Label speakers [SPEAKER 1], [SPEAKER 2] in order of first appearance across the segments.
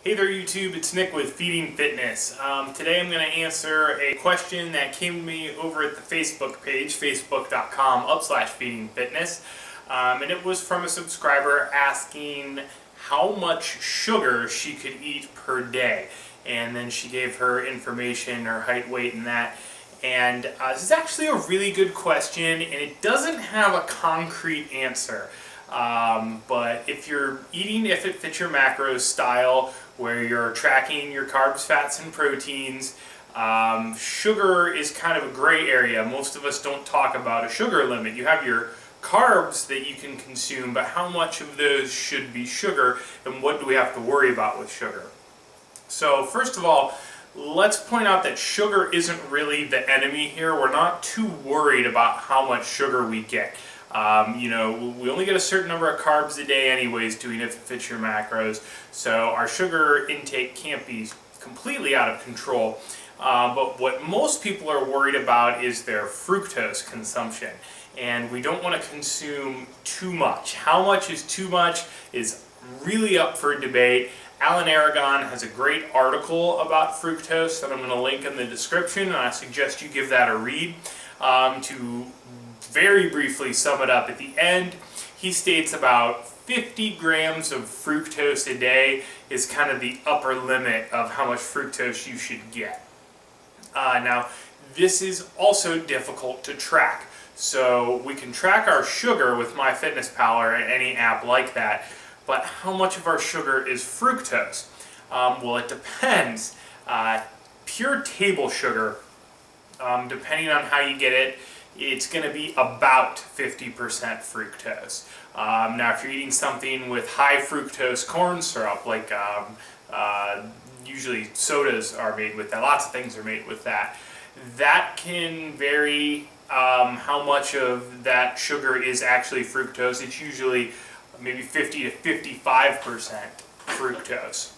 [SPEAKER 1] Hey there YouTube, it's Nick with Feeding Fitness. Today I'm going to answer a question that came to me over at the Facebook page, facebook.com/feedingfitness. And it was from a subscriber asking how much sugar she could eat per day. And then she gave her information, her height, weight, and that. And this is actually a really good question, and it doesn't have a concrete answer. But if you're eating If It Fits Your Macros style, where you're tracking your carbs, fats, and proteins, sugar is kind of a gray area. Most of us don't talk about a sugar limit. You have your carbs that you can consume, but how much of those should be sugar, and what do we have to worry about with sugar? So first of all, let's point out that sugar isn't really the enemy here. We're not too worried about how much sugar we get. We only get a certain number of carbs a day anyways doing If It Fits Your Macros, so our sugar intake can't be completely out of control. But what most people are worried about is their fructose consumption, and we don't want to consume too much. How much is too much is really up for debate. Alan Aragon has a great article about fructose that I'm going to link in the description, and I suggest you give that a read. To very briefly sum it up, at the end, he states about 50 grams of fructose a day is kind of the upper limit of how much fructose you should get. Now, this is also difficult to track. So we can track our sugar with MyFitnessPal or any app like that, but how much of our sugar is fructose? Well, it depends. Pure table sugar, depending on how you get it, it's going to be about 50% fructose. Now, if you're eating something with high fructose corn syrup, like usually sodas are made with that, lots of things are made with that, that can vary how much of that sugar is actually fructose. It's usually maybe 50 to 55% fructose.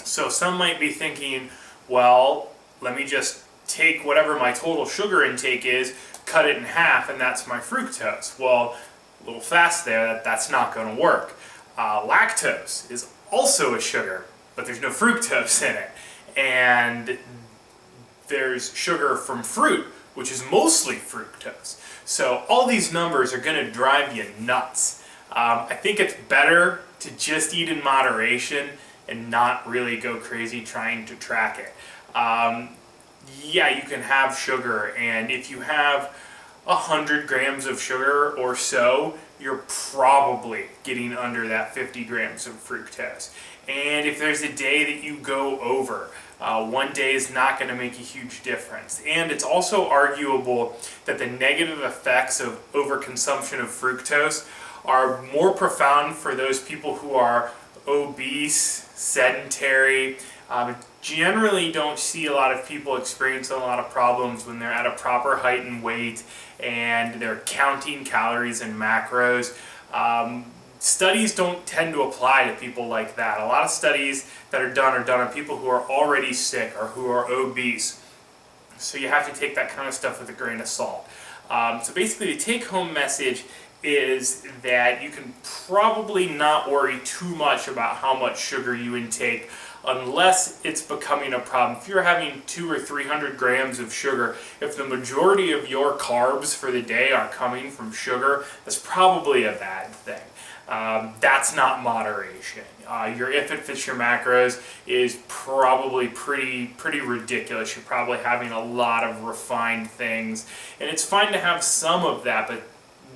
[SPEAKER 1] So some might be thinking, well, let me just take whatever my total sugar intake is, cut it in half, and that's my fructose. Well, a little fast there, that's not going to work. Lactose is also a sugar, but there's no fructose in it. And there's sugar from fruit, which is mostly fructose. So all these numbers are going to drive you nuts. I think it's better to just eat in moderation and not really go crazy trying to track it. Yeah, you can have sugar, and if you have 100 grams of sugar or so, you're probably getting under that 50 grams of fructose. And if there's a day that you go over, one day is not going to make a huge difference. And it's also arguable that the negative effects of overconsumption of fructose are more profound for those people who are obese, sedentary. Generally don't see a lot of people experiencing a lot of problems when they're at a proper height and weight and they're counting calories and macros. Studies don't tend to apply to people like that. A lot of studies that are done on people who are already sick or who are obese. So you have to take that kind of stuff with a grain of salt. So basically the take-home message is that you can probably not worry too much about how much sugar you intake unless it's becoming a problem. If you're having 200 or 300 grams of sugar, if the majority of your carbs for the day are coming from sugar, that's probably a bad thing. That's not moderation. Your If It Fits Your Macros is probably pretty ridiculous. You're probably having a lot of refined things, and it's fine to have some of that, but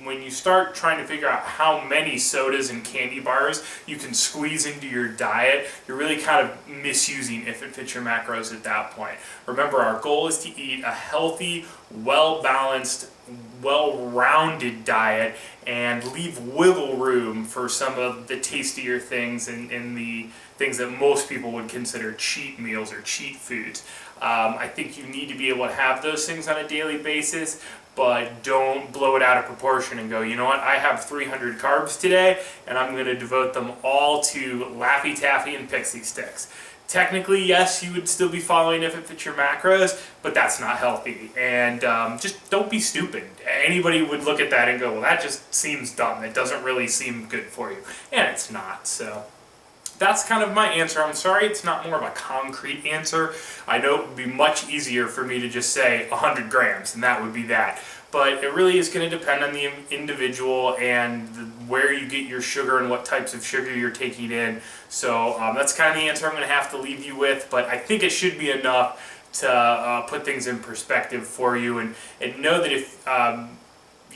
[SPEAKER 1] when you start trying to figure out how many sodas and candy bars you can squeeze into your diet, you're really kind of misusing If It Fits Your Macros at that point. Remember, our goal is to eat a healthy, well-balanced, well-rounded diet and leave wiggle room for some of the tastier things and the things that most people would consider cheat meals or cheat foods. I think you need to be able to have those things on a daily basis, but don't blow it out of proportion and go, you know what, I have 300 carbs today, and I'm going to devote them all to Laffy Taffy and Pixie Sticks. Technically, yes, you would still be following If It Fits Your Macros, but that's not healthy. And just don't be stupid. Anybody would look at that and go, well, that just seems dumb. It doesn't really seem good for you. And it's not. So that's kind of my answer. I'm sorry it's not more of a concrete answer. I know it would be much easier for me to just say 100 grams, and that would be that. But it really is going to depend on the individual and where you get your sugar and what types of sugar you're taking in. So that's kind of the answer I'm going to have to leave you with, but I think it should be enough to put things in perspective for you, and know that if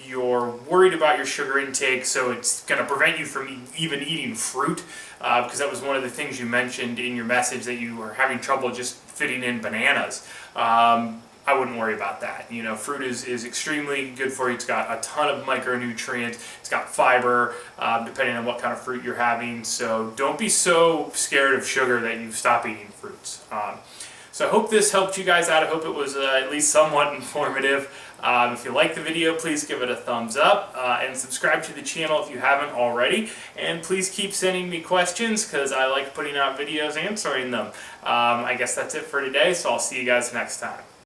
[SPEAKER 1] you're worried about your sugar intake, so it's going to prevent you from even eating fruit, because that was one of the things you mentioned in your message, that you were having trouble just fitting in bananas. I wouldn't worry about that. You know, fruit is extremely good for you. It's got a ton of micronutrients. It's got fiber, depending on what kind of fruit you're having. So don't be so scared of sugar that you stop eating fruits. So I hope this helped you guys out. I hope it was at least somewhat informative. If you like the video, please give it a thumbs up and subscribe to the channel if you haven't already. And please keep sending me questions, because I like putting out videos answering them. I guess that's it for today, so I'll see you guys next time.